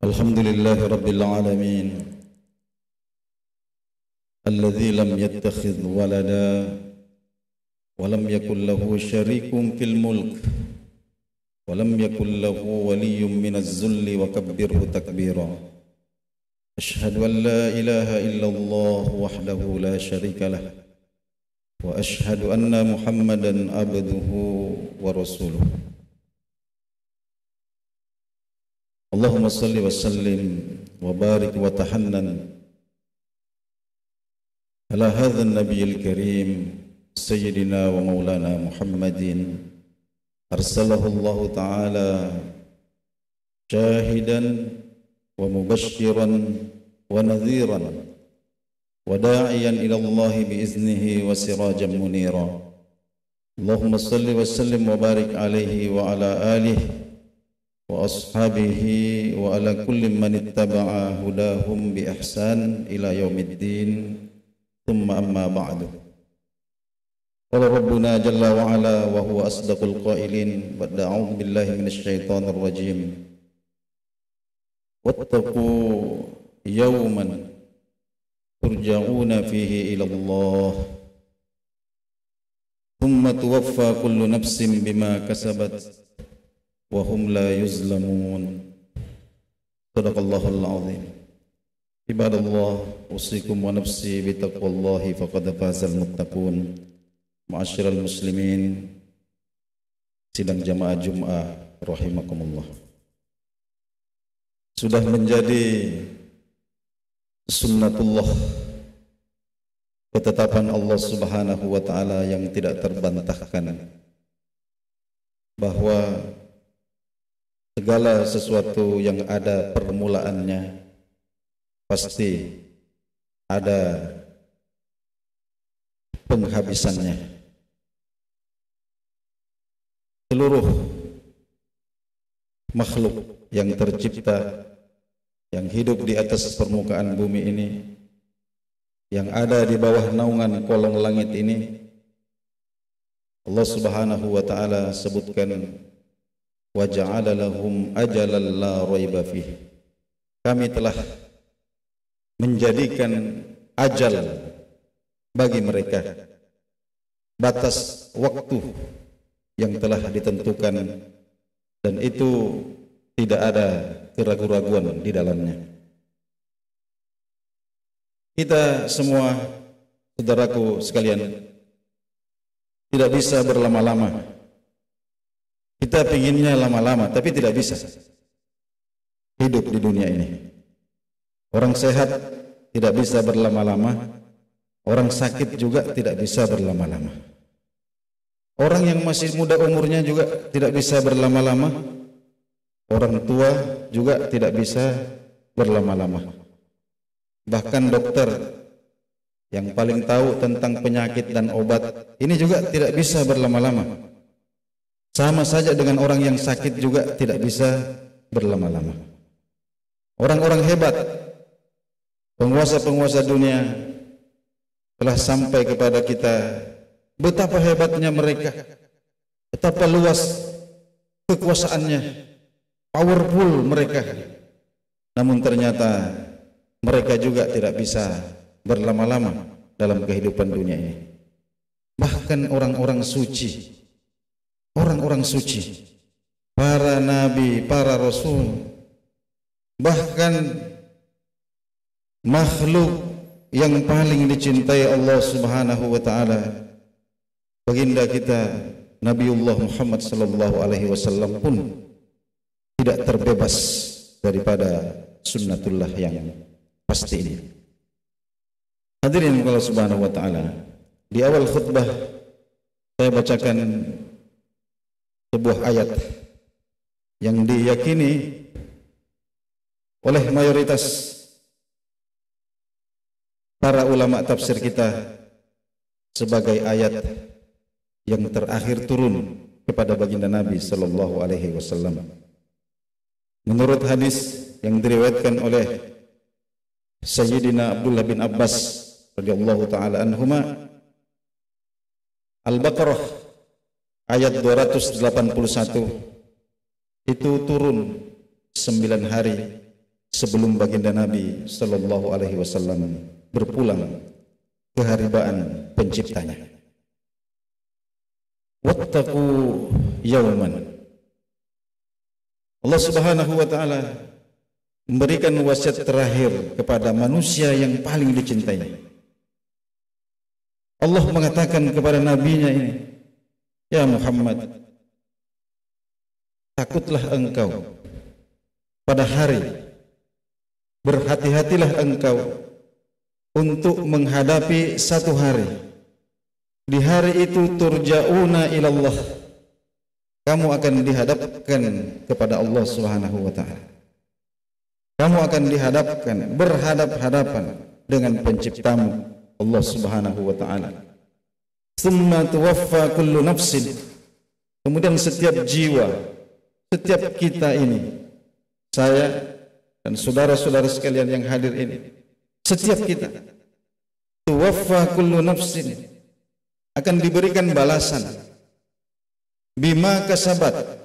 Alhamdulillahi Rabbil Alamin Alladzi lam yattakhidh walada wa lam yakul lahu syarikun fil mulk wa lam yakul lahu waliyyun minaz zulli wa kabbirhu takbira. Ashhadu an la ilaha illallah wahdahu la syarika lah wa ashhadu anna Muhammadan abduhu wa rasuluh. Allahumma salli wa sallim wa barik wa tahannan ala hadha an-nabiyil karim sayyidina wa maulana Muhammadin arsalahu Allah ta'ala syahidan wa mubashiran wa nadhiran wa da'iyan ila Allah biiznihi wa sirajan munira. Allahumma salli wa sallim wa barik alaihi wa ala alihi wa ashabihi wa ala kulli man ittaba'a hudahum bi ihsan ila yaumiddin. Thumma amma ba'du. Qala rabbuna jalla wa ala wa huwa asdaqul qailin ba'da a'udzu billahi minasy syaithanir rajim. Wattaqu yawman turja'una fihi ila Allah thumma tuwaffa kullu nafsin bima kasabat wa hum la yuzlamun. Sadaqallahul azim. Ibadallah, usikum wa nafsi bitaqwallahi faqad fazal muttaqun. Ma'asyiral muslimin, sidang jamaah Jumat rahimakumullah. Sudah menjadi sunnatullah, ketetapan Allah Subhanahu wa taala yang tidak terbantahkan, bahwa segala sesuatu yang ada permulaannya pasti ada penghabisannya. Seluruh makhluk yang tercipta, yang hidup di atas permukaan bumi ini, yang ada di bawah naungan kolong langit ini, Allah Subhanahu wa taala sebutkan wa ja'ala lahum ajalan la raiba fihi. Kami telah menjadikan ajal bagi mereka, batas waktu yang telah ditentukan, dan itu tidak ada keraguan-raguan di dalamnya. Kita semua, saudaraku sekalian, tidak bisa berlama-lama. Kita pinginnya lama-lama, tapi tidak bisa hidup di dunia ini. Orang sehat tidak bisa berlama-lama, orang sakit juga tidak bisa berlama-lama. Orang yang masih muda umurnya juga tidak bisa berlama-lama, orang tua juga tidak bisa berlama-lama. Bahkan dokter yang paling tahu tentang penyakit dan obat ini juga tidak bisa berlama-lama. Sama saja dengan orang yang sakit juga tidak bisa berlama-lama. Orang-orang hebat, penguasa-penguasa dunia telah sampai kepada kita betapa hebatnya mereka, betapa luas kekuasaannya, powerful mereka. Namun ternyata mereka juga tidak bisa berlama-lama dalam kehidupan dunia ini. Bahkan orang-orang suci, para nabi, para rasul, bahkan makhluk yang paling dicintai Allah Subhanahu wa taala, baginda kita Nabiullah Muhammad sallallahu alaihi wasallam pun tidak terbebas daripada sunnatullah yang pasti ini. Hadirin Allah Subhanahu wa taala, di awal khutbah saya bacakan sebuah ayat yang diyakini oleh mayoritas para ulama tafsir kita sebagai ayat yang terakhir turun kepada baginda Nabi sallallahu alaihi wasallam. Menurut hadis yang diriwayatkan oleh Sayyidina Abdullah bin Abbas radhiyallahu taala anhuma, Al-Baqarah ayat 281 itu turun 9 hari sebelum baginda Nabi sallallahu alaihi wasallam berpulang ke haribaan penciptanya. Wattaqu yauman. Allah Subhanahu wa taala memberikan wasiat terakhir kepada manusia yang paling dicintai. Allah mengatakan kepada nabinya ini, ya Muhammad, takutlah engkau pada hari, berhati-hatilah engkau untuk menghadapi satu hari. Di hari itu turja'una ilallah, kamu akan dihadapkan kepada Allah Subhanahu wa taala. Kamu akan dihadapkan, berhadap-hadapan dengan penciptamu Allah Subhanahu wa taala. Tsumma tuwaffa kullu nafsin. Kemudian setiap jiwa, setiap kita ini, saya dan saudara-saudara sekalian yang hadir ini, setiap kita, tuwaffa kullu nafsin, akan diberikan balasan bima kasabat,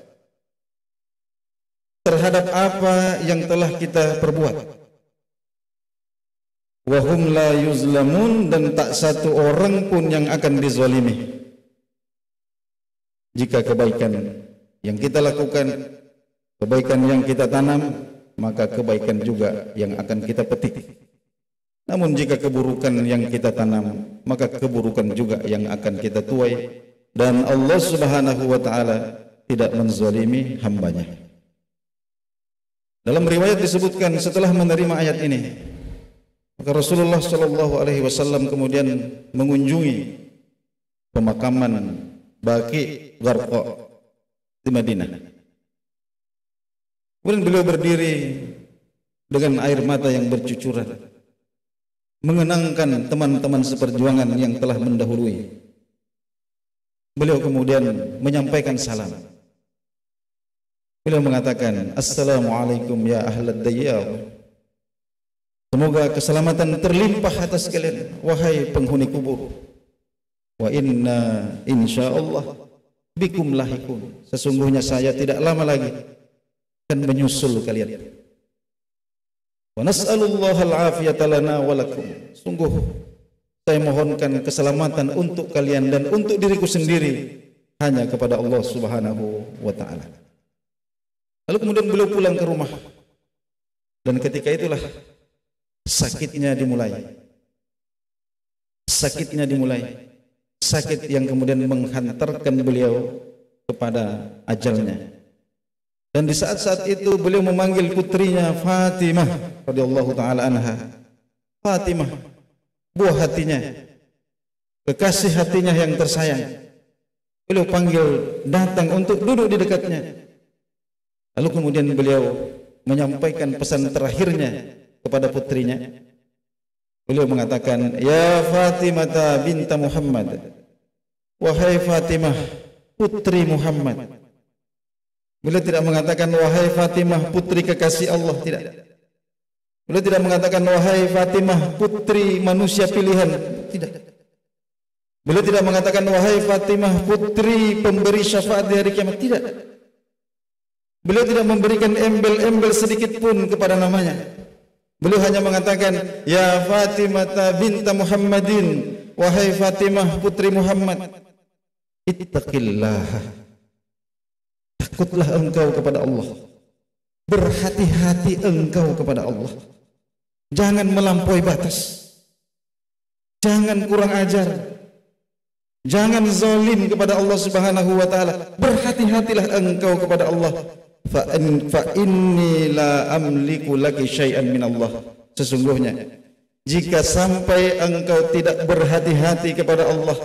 terhadap apa yang telah kita perbuat. Wahum la yuzlamun, dan tak satu orang pun yang akan dizalimi. Jika kebaikan yang kita lakukan, kebaikan yang kita tanam, maka kebaikan juga yang akan kita petik. Namun jika keburukan yang kita tanam, maka keburukan juga yang akan kita tuai. Dan Allah Subhanahu wa taala tidak menzalimi hambanya. Dalam riwayat disebutkan setelah menerima ayat ini, maka Rasulullah sallallahu alaihi wasallam kemudian mengunjungi pemakaman Baqi Gharqa di Madinah. Kemudian beliau berdiri dengan air mata yang bercucuran, mengenangkan teman-teman seperjuangan yang telah mendahului. Beliau kemudian menyampaikan salam. Beliau mengatakan, Assalamualaikum ya ahlad diyar. Semoga keselamatan terlimpah atas kalian, wahai penghuni kubur. Wa inna insyaallah bikum lahikun. Sesungguhnya saya tidak lama lagi akan menyusul kalian. Wa nas'alullaha al-afiyata lana wa lakum. Sungguh saya mohonkan keselamatan untuk kalian dan untuk diriku sendiri hanya kepada Allah Subhanahu wa taala. Lalu kemudian beliau pulang ke rumah. Dan ketika itulah sakitnya dimulai. Sakitnya dimulai. Sakit yang kemudian menghantarkan beliau kepada ajalnya. Dan di saat-saat itu beliau memanggil putrinya Fatimah radhiyallahu taala anha. Fatimah, buah hatinya, kekasih hatinya yang tersayang. Beliau panggil datang untuk duduk di dekatnya. Lalu kemudian beliau menyampaikan pesan terakhirnya kepada putrinya. Beliau mengatakan, ya Fatimah binta Muhammad, wahai Fatimah putri Muhammad. Beliau tidak mengatakan wahai Fatimah putri kekasih Allah, tidak. Beliau tidak mengatakan wahai Fatimah putri manusia pilihan, tidak. Beliau tidak mengatakan wahai Fatimah putri pemberi syafaat di hari kiamat, tidak. Beliau tidak memberikan embel-embel sedikit pun kepada namanya. Beliau hanya mengatakan, ya Fatimah binta Muhammadin, wahai Fatimah putri Muhammad, ittaqillah, takutlah engkau kepada Allah, berhati-hati engkau kepada Allah, jangan melampaui batas, jangan kurang ajar, jangan zalim kepada Allah Subhanahu wa taala, berhati-hatilah engkau kepada Allah. Fa inni la amliku laki syai'an min Allah. Sesungguhnya jika sampai engkau tidak berhati-hati kepada Allah,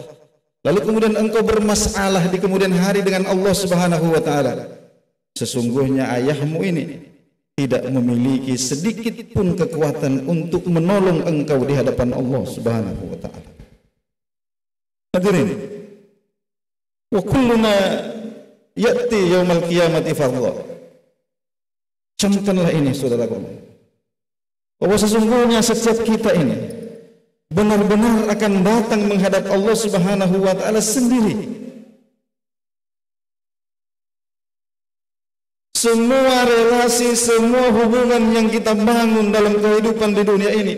lalu kemudian engkau bermasalah di kemudian hari dengan Allah Subhanahu wa taala, sesungguhnya ayahmu ini tidak memiliki sedikit pun kekuatan untuk menolong engkau di hadapan Allah Subhanahu wa taala. Hadirin, wa kulluna ya'ti yaumal qiyamati fardha. Camkanlah ini saudaraku, bahwa sesungguhnya setiap kita ini benar-benar akan datang menghadap Allah Subhanahu wa taala sendiri. semua relasi, semua hubungan yang kita bangun dalam kehidupan di dunia ini,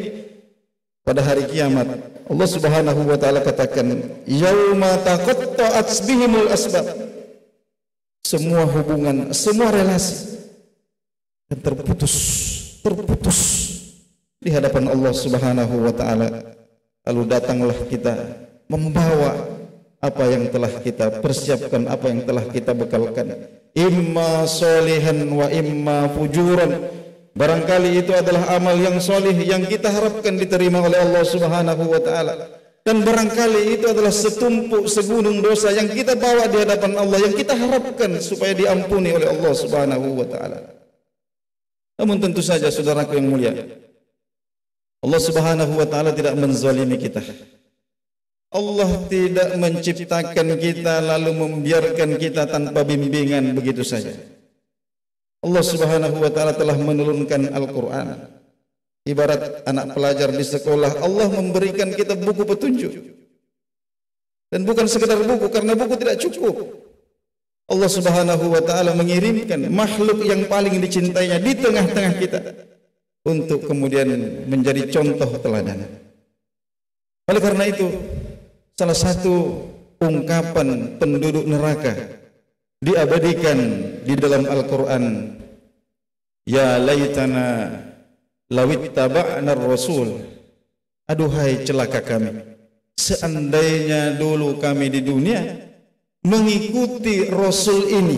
pada hari kiamat Allah Subhanahu wa taala katakan, yauma taqatta'at bihimul asbab. Semua hubungan, semua relasi yang terputus di hadapan Allah Subhanahu wa taala. Lalu datanglah kita membawa apa yang telah kita persiapkan, apa yang telah kita bekalkan, imma solihan wa imma fujuran. Barangkali itu adalah amal yang solih yang kita harapkan diterima oleh Allah Subhanahu wa taala, dan barangkali itu adalah setumpuk segunung dosa yang kita bawa di hadapan Allah, yang kita harapkan supaya diampuni oleh Allah Subhanahu wa taala. Namun tentu saja saudaraku yang mulia, Allah Subhanahu wa taala tidak menzalimi kita. Allah tidak menciptakan kita lalu membiarkan kita tanpa bimbingan begitu saja. Allah Subhanahu wa taala telah menurunkan Al-Qur'an. Ibarat anak pelajar di sekolah, Allah memberikan kita buku petunjuk. Dan bukan sekedar buku, karena buku tidak cukup. Allah Subhanahu wa taala mengirimkan makhluk yang paling dicintainya di tengah-tengah kita untuk kemudian menjadi contoh teladan. Oleh karena itu, salah satu ungkapan penduduk neraka diabadikan di dalam Al-Quran, ya laitana lawittaba'na ar-rasul. Aduhai celaka kami, seandainya dulu kami di dunia mengikuti Rasul ini,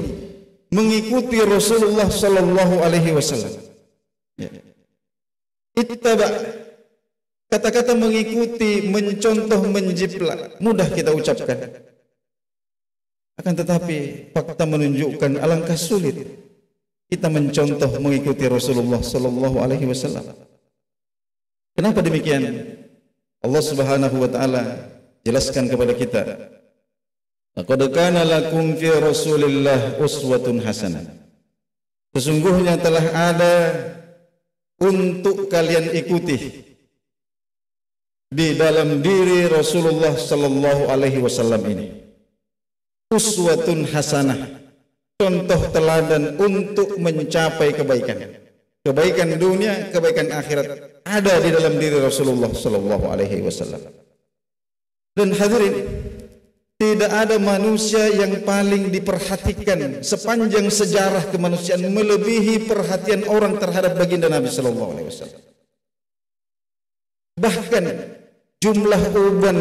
mengikuti Rasulullah sallallahu alaihi wasallam. Ya. Ittaba, kata-kata mengikuti, mencontoh, menjiplak mudah kita ucapkan. Akan tetapi fakta menunjukkan alangkah sulit kita mencontoh mengikuti Rasulullah sallallahu alaihi wasallam. Kenapa demikian? Allah Subhanahu wa taala jelaskan kepada kita, laqad kana lakum fi Rasulillah uswatun hasanah. Sesungguhnya telah ada untuk kalian ikuti di dalam diri Rasulullah sallallahu alaihi wasallam ini uswatun hasanah, contoh teladan untuk mencapai kebaikan dunia, kebaikan akhirat ada di dalam diri Rasulullah sallallahu alaihi wasallam. Dan hadirin, tidak ada manusia yang paling diperhatikan sepanjang sejarah kemanusiaan melebihi perhatian orang terhadap baginda Nabi sallallahu alaihi wasallam. Bahkan jumlah uban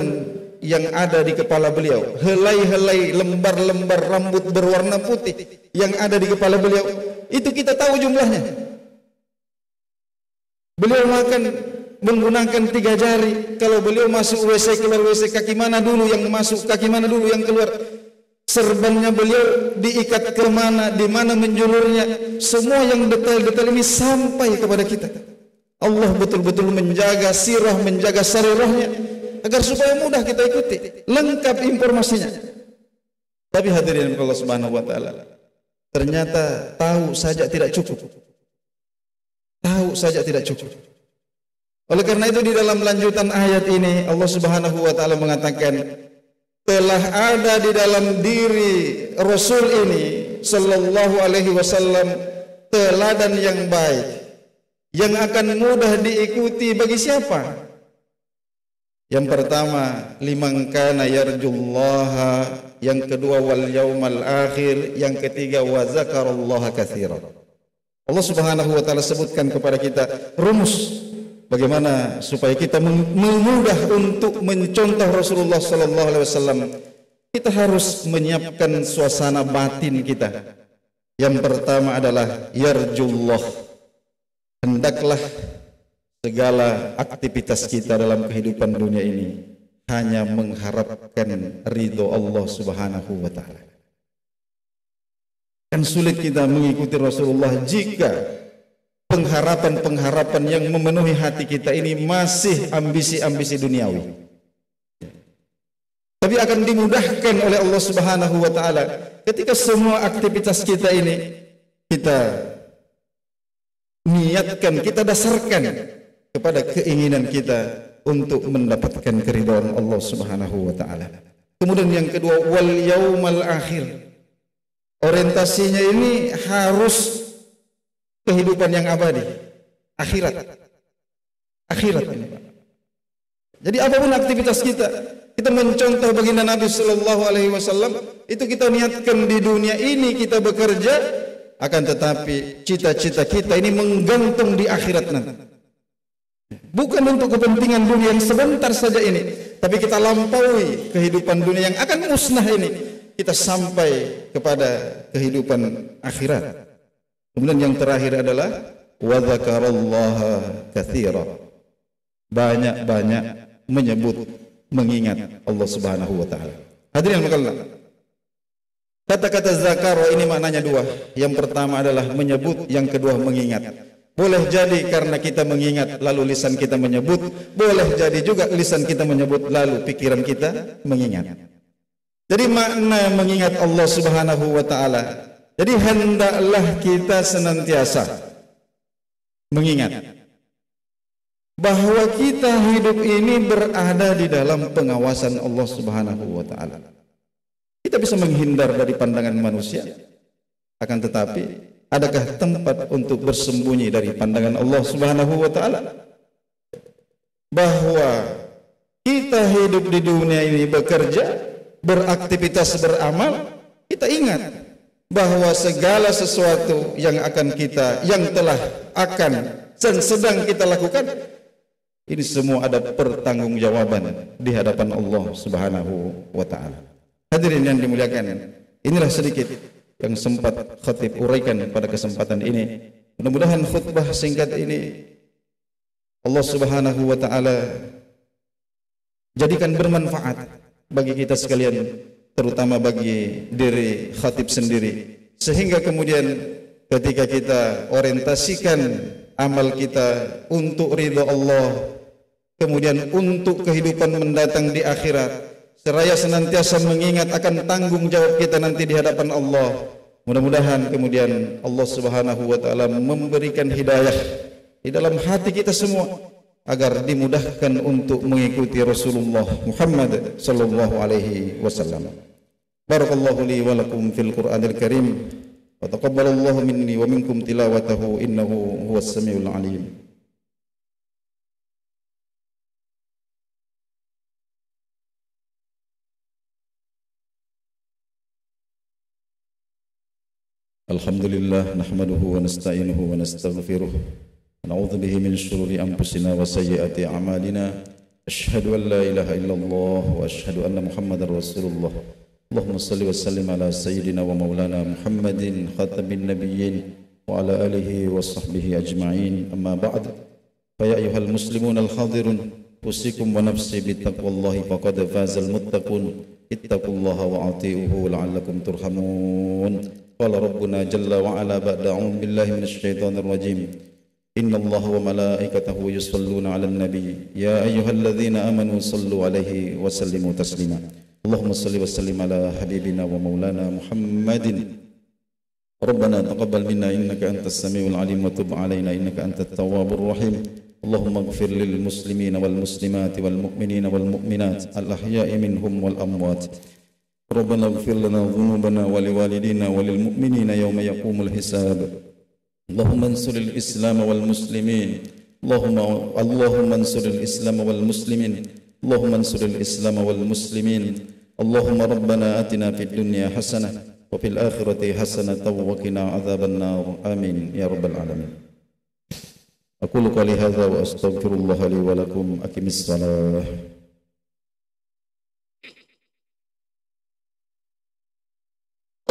yang ada di kepala beliau, helai-helai, lembar-lembar rambut berwarna putih yang ada di kepala beliau, itu kita tahu jumlahnya. Beliau makan menggunakan 3 jari. Kalau beliau masuk WC, keluar WC, kaki mana dulu yang masuk, kaki mana dulu yang keluar. Serbannya beliau diikat ke mana, di mana menjulurnya. Semua yang detail-detail ini sampai kepada kita. Allah betul-betul menjaga sirah, menjaga sarirahnya, agar supaya mudah kita ikuti, lengkap informasinya. Tapi hadirin Allah Subhanahu wa taala, ternyata tahu saja tidak cukup. Tahu saja tidak cukup. Oleh karena itu di dalam lanjutan ayat ini Allah Subhanahu wa taala mengatakan, telah ada di dalam diri Rasul ini sallallahu alaihi wasallam teladan yang baik yang akan mudah diikuti bagi siapa? Yang pertama, liman kana yarjullaha, yang kedua wal yaumal akhir, yang ketiga wa zakarallaha katsiran. Allah Subhanahu wa taala sebutkan kepada kita rumus bagaimana supaya kita mudah untuk mencontoh Rasulullah sallallahu alaihi wasallam. Kita harus menyiapkan suasana batin kita. Yang pertama adalah yarjullah. Hendaklah segala aktivitas kita dalam kehidupan dunia ini hanya mengharapkan ridho Allah Subhanahu wa taala. Kan sulit kita mengikuti Rasulullah jika pengharapan-pengharapan yang memenuhi hati kita ini masih ambisi-ambisi duniawi. Tapi akan dimudahkan oleh Allah Subhanahu wa taala ketika semua aktivitas kita ini kita niatkan, kita dasarkan kepada keinginan kita untuk mendapatkan keridhaan Allah Subhanahu wa taala. Kemudian yang kedua, wal yaumal akhir. orientasinya ini harus kehidupan yang abadi, akhirat. Akhirat ini, Pak. Jadi apapun aktivitas kita, kita mencontoh baginda Nabi Sallallahu Alaihi Wasallam, itu kita niatkan di dunia ini kita bekerja, akan tetapi cita-cita kita ini menggantung di akhirat nanti. Bukan untuk kepentingan dunia yang sebentar saja ini, tapi kita lampaui kehidupan dunia yang akan musnah ini, kita sampai kepada kehidupan akhirat. Kemudian yang terakhir adalah wa dzakarallaha katsira. Banyak-banyak menyebut, mengingat Allah Subhanahu wa taala. Hadirin sekalian, kata-kata zakara ini maknanya dua. Yang pertama adalah menyebut, yang kedua mengingat. Boleh jadi karena kita mengingat lalu lisan kita menyebut, boleh jadi juga lisan kita menyebut lalu pikiran kita mengingat. Jadi makna mengingat Allah Subhanahu wa taala. Jadi hendaklah kita senantiasa mengingat bahwa kita hidup ini berada di dalam pengawasan Allah Subhanahu wa taala. Kita bisa menghindar dari pandangan manusia, akan tetapi adakah tempat untuk bersembunyi dari pandangan Allah Subhanahu wa taala? Bahwa kita hidup di dunia ini bekerja, beraktivitas, beramal, kita ingat bahwa segala sesuatu yang akan kita, yang telah akan dan sedang kita lakukan, ini semua ada pertanggungjawaban di hadapan Allah Subhanahu wa taala. Hadirin yang dimuliakan, inilah sedikit yang sempat khatib uraikan pada kesempatan ini. Mudah-mudahan khutbah singkat ini Allah Subhanahu wa taala jadikan bermanfaat bagi kita sekalian, terutama bagi diri khatib sendiri, sehingga kemudian ketika kita orientasikan amal kita untuk ridha Allah, kemudian untuk kehidupan mendatang di akhirat, seraya senantiasa mengingat akan tanggung jawab kita nanti di hadapan Allah. Mudah-mudahan kemudian Allah Subhanahu wa taala memberikan hidayah di dalam hati kita semua agar dimudahkan untuk mengikuti Rasulullah Muhammad sallallahu alaihi wasallam. Barakallahu li wa lakum fil Qur'anil Karim wa taqabbalallahu minni wa minkum tilawatahu innahu huwas samiul alim. Alhamdulillah nahmaduhu wa nasta'inuhu wa nastaghfiruh wa na'udzu bihi min shururi anfusina wa sayyiati a'malina. Asyhadu an la ilaha illallah wa asyhadu anna Muhammadar Rasulullah. Allahumma salli wa sallim ala sayyidina wa maulana Muhammadin khatamin nabiyyin wa ala alihi wa sahbihi ajma'in. Amma ba'd. Fa ya ayyuhal muslimun al-hadirun, usikum wa nafsi bittaqwallahi faqad fazal muttaqun. Ittaqullaha wa ati'uhu la'allakum turhamun. Qala rabbuna jalla wa ala ba'da a'udzu billahi minasy syaithanir rajim. Innallaha wa malaikatahu yusholluna 'alan nabi ya ayyuhalladzina amanu shallu 'alaihi wa sallimu taslima. Allahumma shalli wa sallim ala habibina wa maulana Muhammadin. Rabbana taqabbal minna innaka antas samiul 'alim wa tub 'alaina innaka antat tawwabur rahim. Allahumma ighfir lil muslimina wal muslimati wal mu'minina wal mu'minat al ahya'i minhum wal amwat. ربنا اغفر لنا ذنوبنا ولوالدينا وللمؤمنين يوم يقوم الحساب. اللهم انصر الإسلام والمسلمين. اللهم انصر الإسلام والمسلمين. اللهم انصر الإسلام والمسلمين. اللهم ربنا آتنا في الدنيا حسنة وفي الآخرة حسنة وقنا عذاب النار. آمين يا رب العالمين. أقول قولي هذا وأستغفر الله لي ولكم. أقم الصلاة.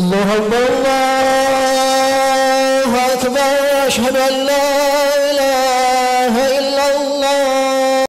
الله أكبر الله أكبر أشهد أن لا